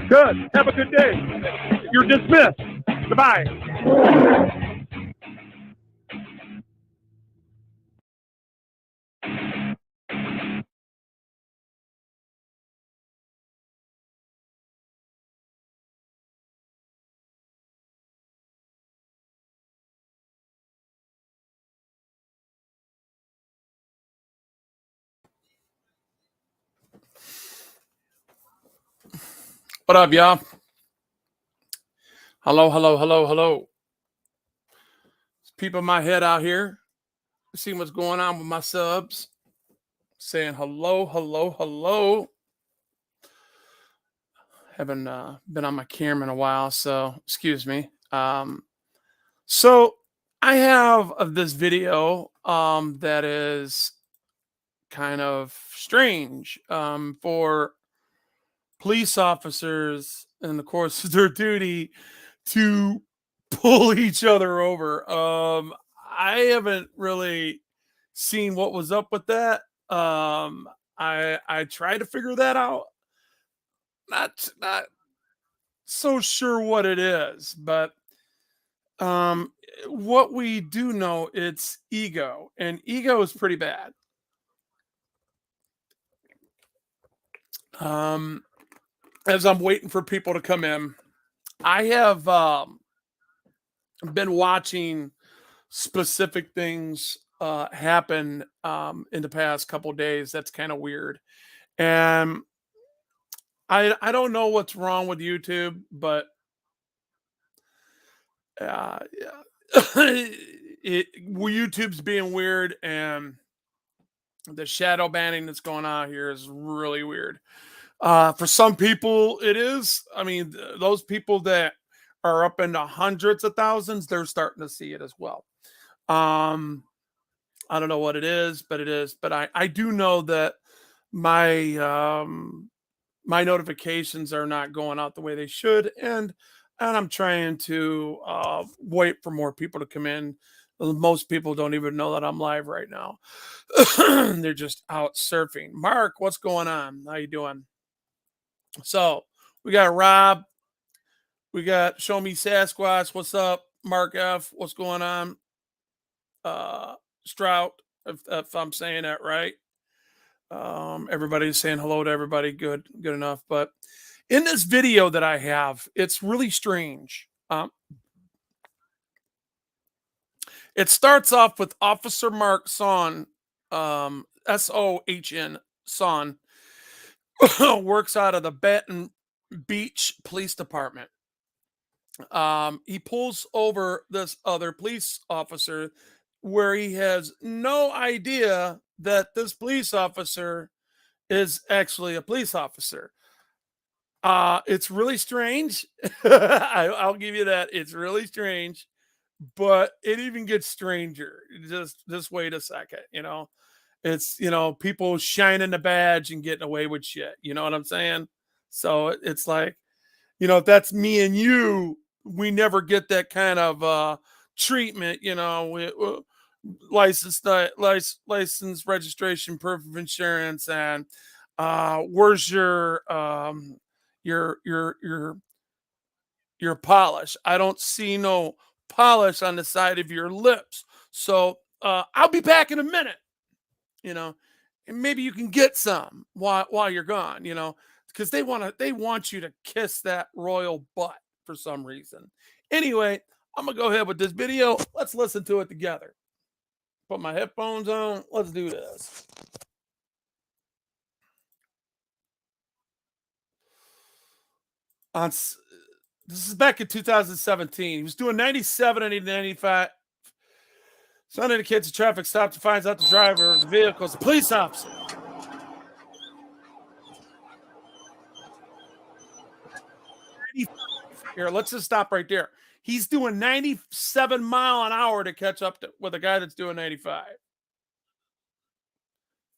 Good. Have a good day. You're dismissed. Goodbye. What up, y'all? Hello, hello, hello, hello. People in my head out here. See what's going on with my subs. Saying hello, hello, hello. Haven't been on my camera in a while, so excuse me. So I have this video that is kind of strange for police officers in the course of their duty to pull each other over. I haven't really seen what was up with that. I tried to figure that out. Not so sure what it is, but um what we do know, it's ego, and ego is pretty bad. Um as I'm waiting for people to come in, I have been watching specific things happen in the past couple days. That's kind of weird. And I don't know what's wrong with YouTube, but yeah. YouTube's being weird, and the shadow banning that's going on here is really weird. For some people, it is. I mean, those people that are up in the hundreds of thousands, they're starting to see it as well. Um, I don't know what it is, but it is. But I do know that my my notifications are not going out the way they should, and I'm trying to wait for more people to come in. Most people don't even know that I'm live right now. They're just out surfing. Mark, what's going on? How you doing? So we got Rob. We got Show Me Sasquatch. What's up? Mark F. What's going on? Strout, if I'm saying that right. Everybody's saying hello to everybody. Good enough. But in this video that I have, it's really strange. It starts off with Officer Mark Son, Sohn Son, works out of the Baton Beach Police Department. He pulls over this other police officer where he has no idea that this police officer is actually a police officer. It's really strange. I'll give you that. It's really strange, but it even gets stranger. Just wait a second, It's, people shining the badge and getting away with shit. You know what I'm saying? So it's like, if that's me and you, we never get that kind of treatment, license, registration, proof of insurance, and where's your polish? I don't see no polish on the side of your lips. So I'll be back in a minute, and maybe you can get some while you're gone, because they want you to kiss that royal butt for some reason. Anyway, I'm gonna go ahead with this video. Let's listen to it together. Put my headphones on. Let's do this. This is back in 2017. He was doing 97 and 95. Son indicates a traffic stop to finds out the driver of the vehicle is a police officer. Here, let's just stop right there. He's doing 97 mile an hour to catch up with a guy that's doing 95.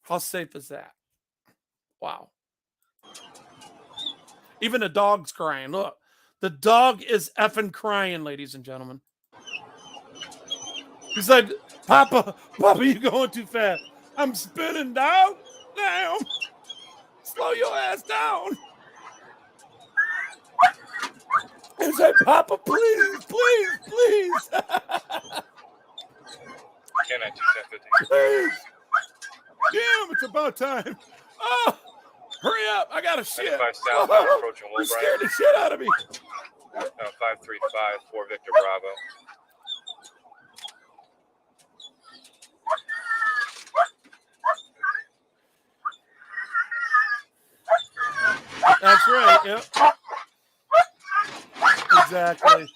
How safe is that? Wow. Even the dog's crying. Look, the dog is effing crying, ladies and gentlemen. He's like, Papa, you going too fast. I'm spinning down. Damn. Slow your ass down. He's like, Papa, please. Please. Damn, it's about time. Oh, hurry up. I got to shit. Oh, you scared the shit out of me. 535 for Victor Bravo. That's right. Yep. Exactly.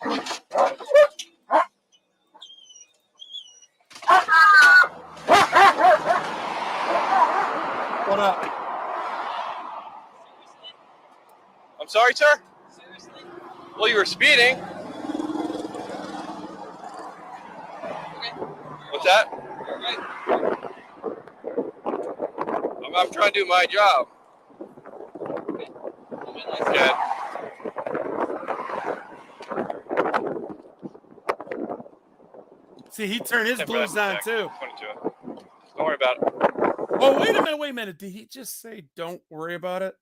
What up? I'm sorry, sir? Seriously? Well, you were speeding. Okay. What's that? Right. I'm trying to do my job. Okay. See, he turned his blues on too. 22. Don't worry about it. Oh, wait a minute. Did he just say don't worry about it?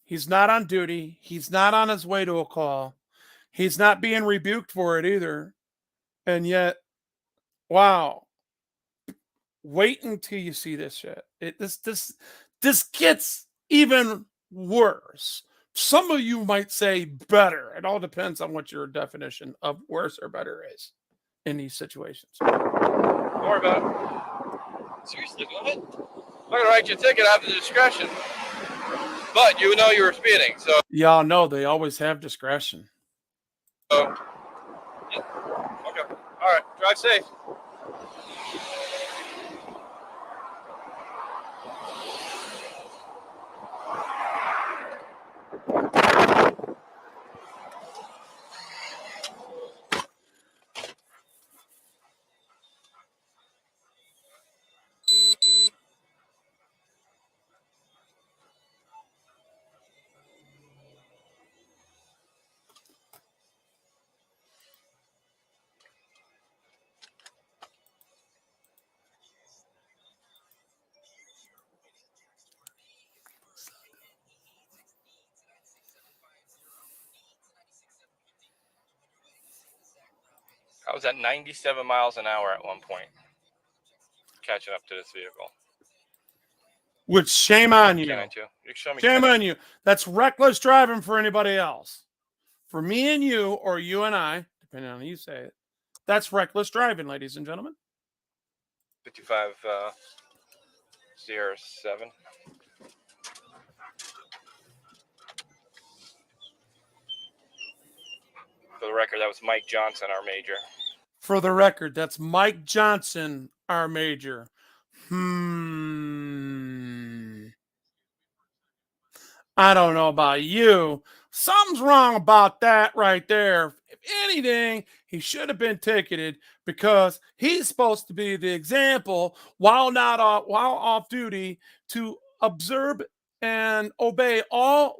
He's not on duty. He's not on his way to a call. He's not being rebuked for it either. And yet, wow. Wait until you see this shit. This gets even worse. Some of you might say better. It all depends on what your definition of worse or better is in these situations. Don't worry about it. Seriously, go ahead. I'm going to write you a ticket out of the discretion. But you know you were speeding, so... Y'all know they always have discretion. Yeah. Okay. All right. Drive safe. I was at 97 miles an hour at one point, catching up to this vehicle. Which, shame on you. Shame on you. That's reckless driving for anybody else. For me and you, or you and I, depending on how you say it, that's reckless driving, ladies and gentlemen. 55 Sierra 7. For the record, that was Mike Johnson, our major. For the record, that's Mike Johnson, our major. I don't know about you. Something's wrong about that right there. If anything, he should have been ticketed because he's supposed to be the example while off duty to observe and obey all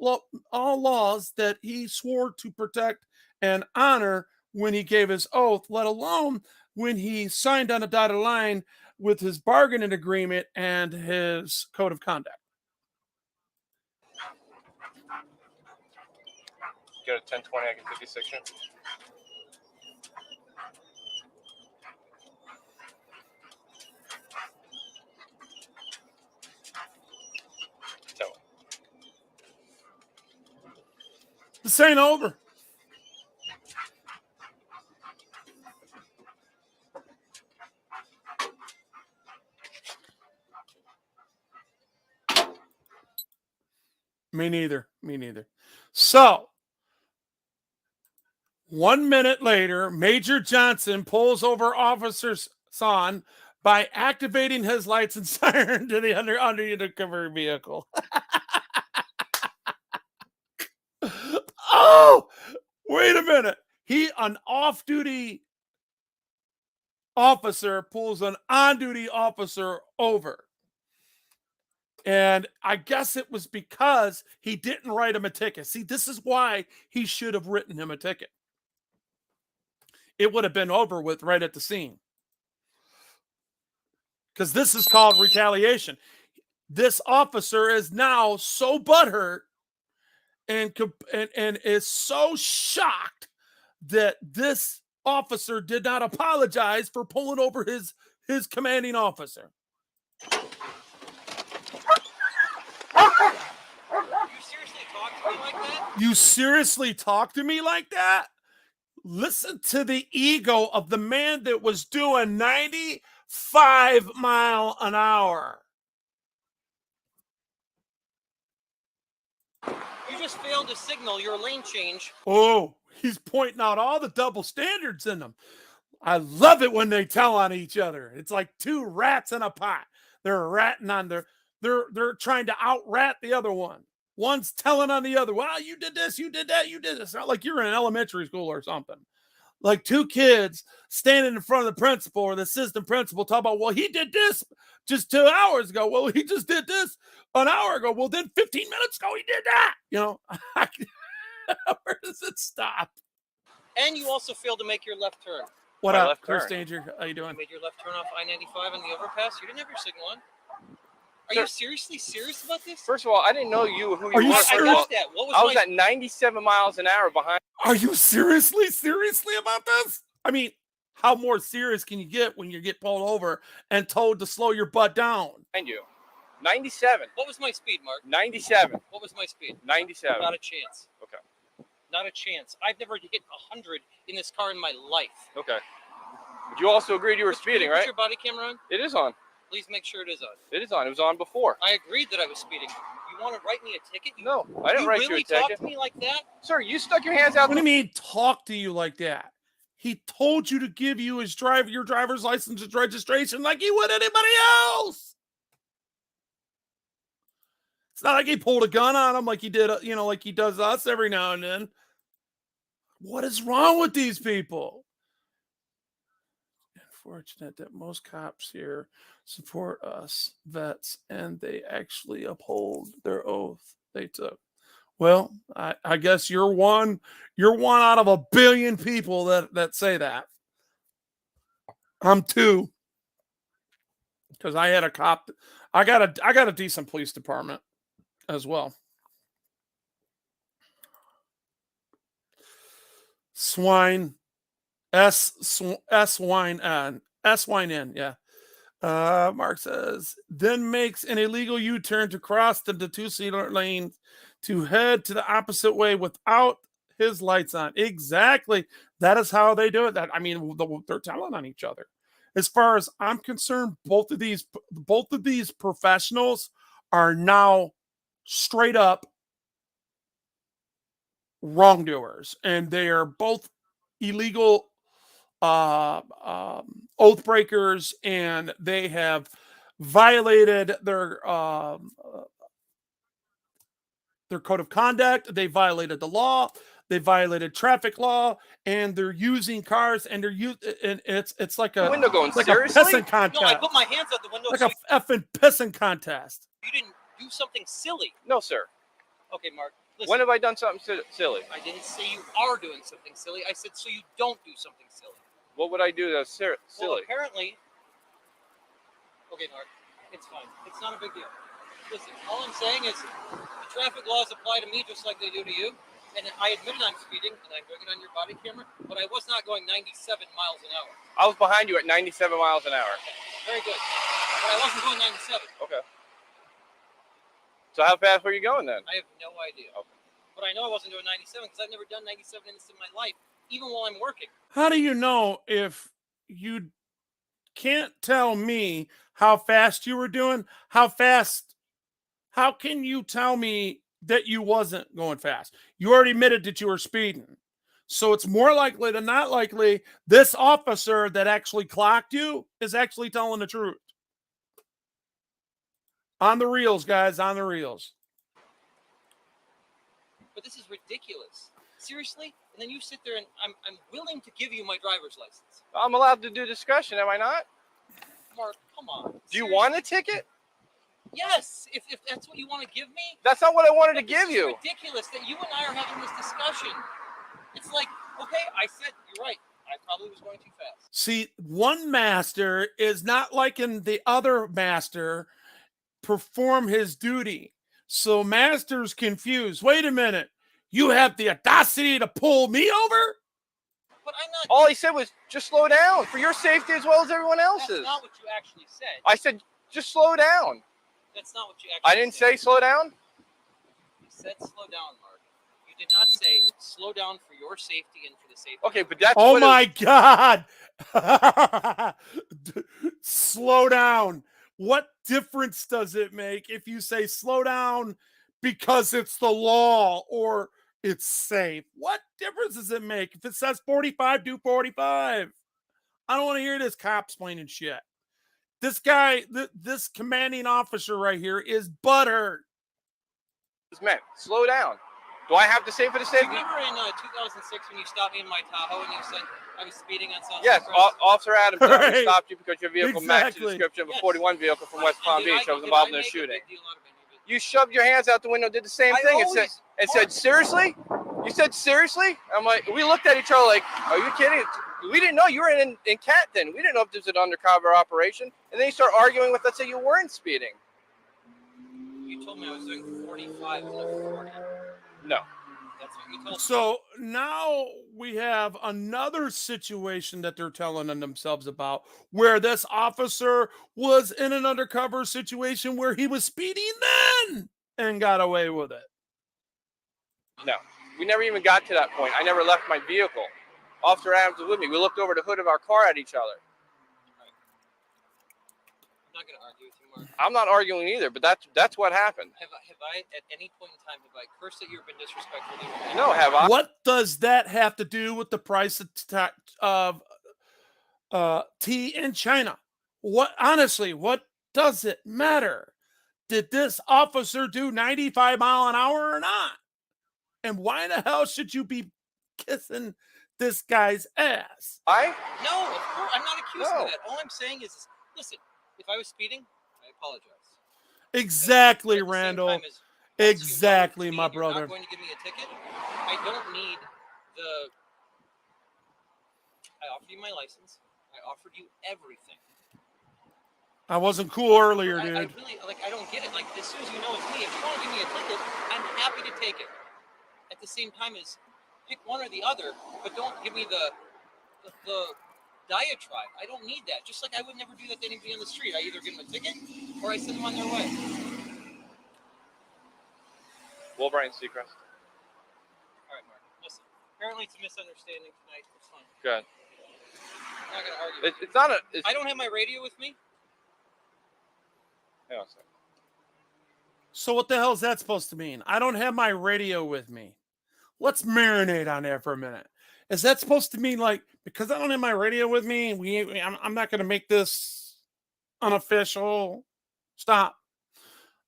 laws that he swore to protect and honor when he gave his oath, let alone when he signed on a dotted line with his bargaining agreement and his code of conduct. Get a 1020, I get 56 here. This ain't over. Me neither. So, 1 minute later, Major Johnson pulls over Officer's son by activating his lights and siren to the undercover vehicle. Oh, wait a minute. An off-duty officer pulls an on-duty officer over. And I guess it was because he didn't write him a ticket. See, this is why he should have written him a ticket. It would have been over with right at the scene. Because this is called retaliation. This officer is now so butthurt and is so shocked that this officer did not apologize for pulling over his commanding officer. You seriously talk to me like that? Listen to the ego of the man that was doing 95 miles an hour. You just failed to signal your lane change. Oh, he's pointing out all the double standards in them. I love it when they tell on each other. It's like two rats in a pot. They're ratting on they're trying to out rat the other one. One's telling on the other, well, you did this, you did that, you did this. It's not like you're in elementary school or something. Like two kids standing in front of the principal or the assistant principal talk about, well, he did this just 2 hours ago. Well, he just did this an hour ago. Well, then 15 minutes ago, he did that. You know, where does it stop? And you also failed to make your left turn. What My up, left Chris turn. Danger? How you doing? You made your left turn off I-95 on the overpass. You didn't have your signal on. Are you seriously serious about this? First of all, I didn't know who you Are you were. serious? I got that. What was I was my... at 97 miles an hour behind. Are you seriously about this? I mean, how more serious can you get when you get pulled over and told to slow your butt down? Behind you. 97. What was my speed, Mark? 97. What was my speed? 97. Not a chance. Okay. Not a chance. I've never hit 100 in this car in my life. Okay. But you also agreed you were speeding, right? Put your body camera on? It is on. Please make sure it is on. It is on. It was on before. I agreed that I was speeding. You want to write me a ticket? No, I didn't write really you a ticket. talk to me like that? Sir, you stuck your hands out. What do you mean talk to you like that? He told you to give you your driver's license and registration like he would anybody else. It's not like he pulled a gun on him like he did, like he does us every now and then. What is wrong with these people? Unfortunate that most cops here support us vets and they actually uphold their oath they took. Well, I guess you're one out of a billion people that say that. I'm two. Because I had a cop. I got a decent police department as well. Swine. S-wine N. Yeah. Mark says, then makes an illegal U-turn to cross the 2-seater lane to head to the opposite way without his lights on. Exactly. That is how they do it. That, I mean, they're telling on each other. As far as I'm concerned, both of these professionals are now straight up wrongdoers, and they are both illegal oath breakers, and they have violated their code of conduct. They violated the law. They violated traffic law, and they're using cars, and it's like a window going. like Seriously? a pissing contest. No, I put my hands out the window. Like so a effing pissing contest. you didn't do something silly. No, sir. Okay, Mark. Listen, When have I done something silly? I didn't say you are doing something silly. I said so you don't do something silly. What would I do that's silly? Well, apparently. Okay, Mark. It's fine. It's not a big deal. Listen, all I'm saying is the traffic laws apply to me just like they do to you. And I admitted I'm speeding, and I'm doing it on your body camera, but I was not going 97 miles an hour. I was behind you at 97 miles an hour. Okay, very good. But I wasn't going 97. Okay. So how fast were you going then? I have no idea. Okay. But I know I wasn't doing 97 because I've never done 97 in my life, even while I'm working. How do you know if you can't tell me how fast you were doing? How can you tell me that you wasn't going fast? You already admitted that you were speeding. So it's more likely than not likely this officer that actually clocked you is actually telling the truth. On the reels, guys, on the reels. But this is ridiculous. Seriously? And then you sit there and I'm willing to give you my driver's license. I'm allowed to do discussion, am I not? Mark, come on. Do you want a ticket? Yes, if that's what you want to give me. That's not what I wanted to But this give is you. ridiculous that you and I are having this discussion. It's like, okay, I said you're right. I probably was going too fast. See, one master is not liking the other master perform his duty. So master's confused. Wait a minute. You have the audacity to pull me over? But I'm not. All he said was just slow down for your safety as well as everyone That's else's. not what you actually said. I said just slow down. That's not what you actually. I didn't said. say slow down. You said slow down, Mark. You did not say slow down for your safety and for the safety. Okay, but that's Oh what my God. Slow down. What difference does it make if you say slow down because it's the law or it's safe? What difference does it make? If it says 45, do 45. I don't want to hear this cop explaining shit. This guy, this commanding officer right here is butthurt. it's meant. Slow down. Do I have to say for the safety? Remember in 2006 when you stopped me in my Tahoe and you said I was speeding on Sunset Yes, Crest? Officer Adams Right. stopped you because your vehicle matched the Exactly. description of a Yes. 41 vehicle from West Palm And did Beach that was did involved in I a make shooting. big deal out of any of it? You shoved your hands out the window, did the same I thing, always- and said, seriously? You said, seriously? I'm like, we looked at each other like, are you kidding? We didn't know you were in Canton. We didn't know if this was an undercover operation. And then you start arguing with us that you weren't speeding. You told me I was doing 45 and not 40. No. That's what you told me. So now we have another situation that they're telling on themselves about where this officer was in an undercover situation where he was speeding then and got away with it. No. We never even got to that point. I never left my vehicle. Officer Adams was with me. We looked over the hood of our car at each other. I'm not going to argue with you, Mark. I'm not arguing either, but that's what happened. Have I at any point in time, have I cursed at you or been disrespectful to you? No, have I? What does that have to do with the price of tea in China? What honestly, what does it matter? Did this officer do 95 mile an hour or not? And why the hell should you be kissing this guy's ass? I? No, of course. I'm not accusing No. of that. All I'm saying is, listen, if I was speeding, I apologize. Exactly, At the same Randall. time as once you know Exactly, it's me my and you're brother. not going to give me a ticket. I don't need the. I offered you my license. I offered you everything. I wasn't cool earlier, I dude. really I don't get it. Like as soon as you know it's me, if you want to give me a ticket, I'm happy to take it. At the same time as pick one or the other, but don't give me the diatribe. I don't need that. Just like I would never do that to anybody on the street. I either give them a ticket or I send them on their way. Wolverine Seacrest. All right, Mark. Listen. Apparently it's a misunderstanding tonight. It's fine. Good. I'm not gonna argue. It's not a. It's, I don't have my radio with me. hang on a second. So what the hell is that supposed to mean? I don't have my radio with me. Let's marinate on that for a minute. Is that supposed to mean like because I don't have my radio with me, I'm not going to make this unofficial? Stop.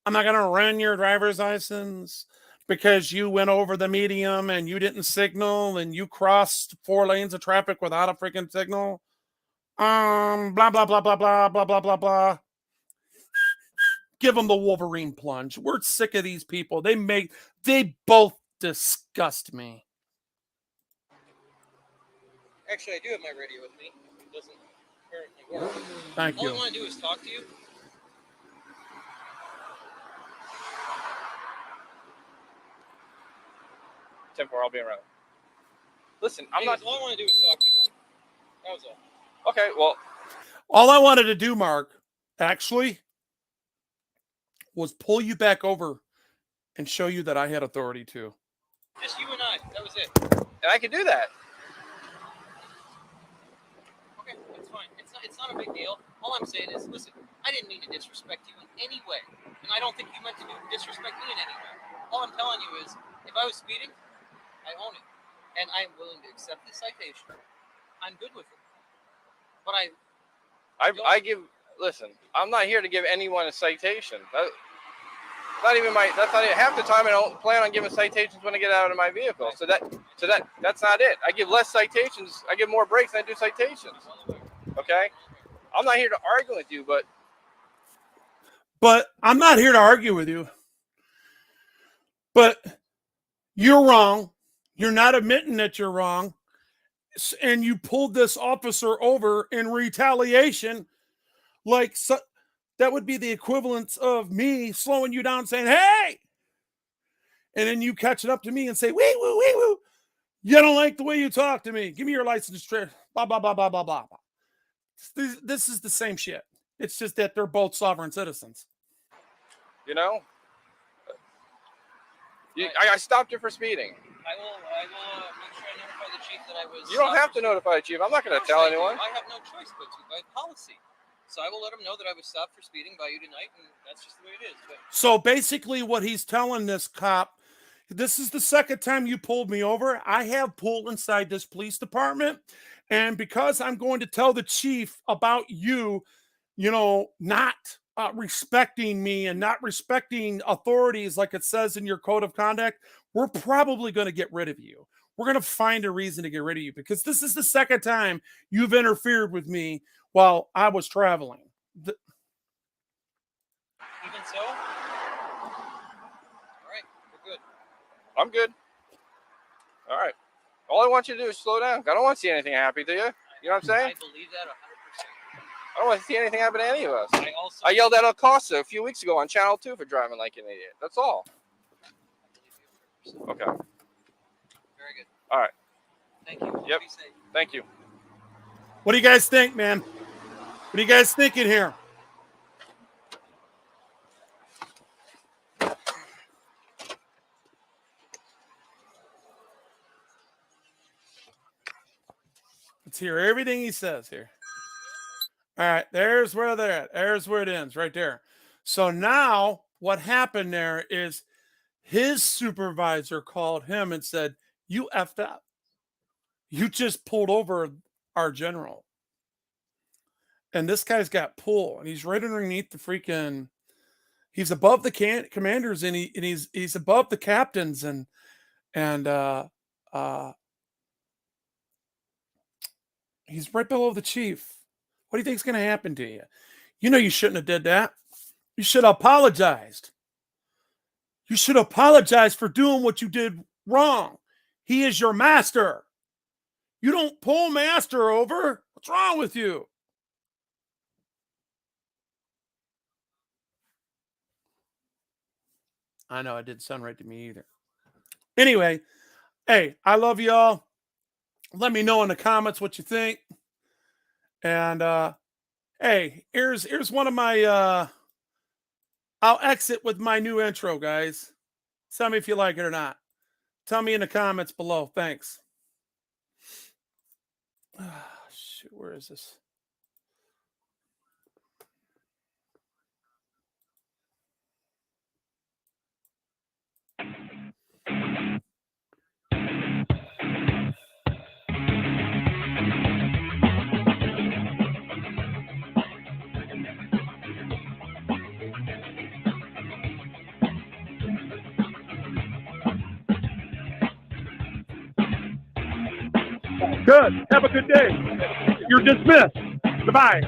I'm not going to run your driver's license because you went over the medium and you didn't signal and you crossed 4 lanes of traffic without a freaking signal. Blah blah blah blah blah blah blah blah blah. Give them the Wolverine plunge. We're sick of these people. They both disgust me. Actually, I do have my radio with me. It doesn't currently work. Thank All I you. want to do is talk to you. 10-4, I'll be around. Listen, I'm not. All I want to do is talk to you. That was all. Okay, well, All I wanted to do, Mark, actually, was pull you back over and show you that I had authority too. Just you and I. That was it. and I can do that. Okay, that's fine. It's not a big deal. All I'm saying is, listen, I didn't mean to disrespect you in any way, and I don't think you meant to disrespect me in any way. All I'm telling you is, if I was speeding, I own it, and I'm willing to accept the citation. I'm good with it. But I give. Listen, I'm not here to give anyone a citation. That's not even half the time I don't plan on giving citations when I get out of my vehicle. So that's not it. I give less citations. I give more breaks than I do citations. Okay? I'm not here to argue with you, but But I'm not here to argue with you. But you're wrong. You're not admitting that you're wrong. And you pulled this officer over in retaliation. Like, so, that would be the equivalent of me slowing you down saying, hey! And then you catching up to me and say, wee, woo, wee, woo. You don't like the way you talk to me. Give me your license. Blah, blah, blah, blah, blah, blah. This is the same shit. It's just that they're both sovereign citizens. You know? I stopped you for speeding. I will make sure I notify the chief that I was. You don't have to notify the chief. I'm not going to tell anyone. I have no choice but to by policy. So I will let him know that I was stopped for speeding by you tonight, and that's just the way it is. But so basically what he's telling this cop, this is the second time you pulled me over. I have pulled inside this police department, and because I'm going to tell the chief about you, not respecting me and not respecting authorities like it says in your code of conduct, we're probably going to get rid of you. We're going to find a reason to get rid of you because this is the second time you've interfered with me while I was traveling. Even so? All right, we're good. I'm good. All right. All I want you to do is slow down. I don't want to see anything happen to you. You know what I'm saying? I believe that 100%. I don't want to see anything happen to any of us. I yelled at Acosta a few weeks ago on Channel 2 for driving like an idiot. That's all. Okay. Very good. All right. Thank you. Yep. Be safe. Thank you. What do you guys think, man? What are you guys thinking here? Let's hear everything he says here. All right, there's where they're at. There's where it ends, right there. So now what happened there is his supervisor called him and said, you effed up. You just pulled over our general. And this guy's got pull, and he's right underneath the freaking, he's above the commanders, and he's above the captains, and he's right below the chief. What do you think is going to happen to you? You shouldn't have did that. You should have apologized. You should apologize for doing what you did wrong. He is your master. You don't pull master over. What's wrong with you? I know it didn't sound right to me either. Anyway, hey, I love y'all. Let me know in the comments what you think. And hey, here's one of my I'll exit with my new intro, guys. Tell me if you like it or not. Tell me in the comments below. Thanks. Shoot, where is this? Good. Have a good day. You're dismissed. Goodbye.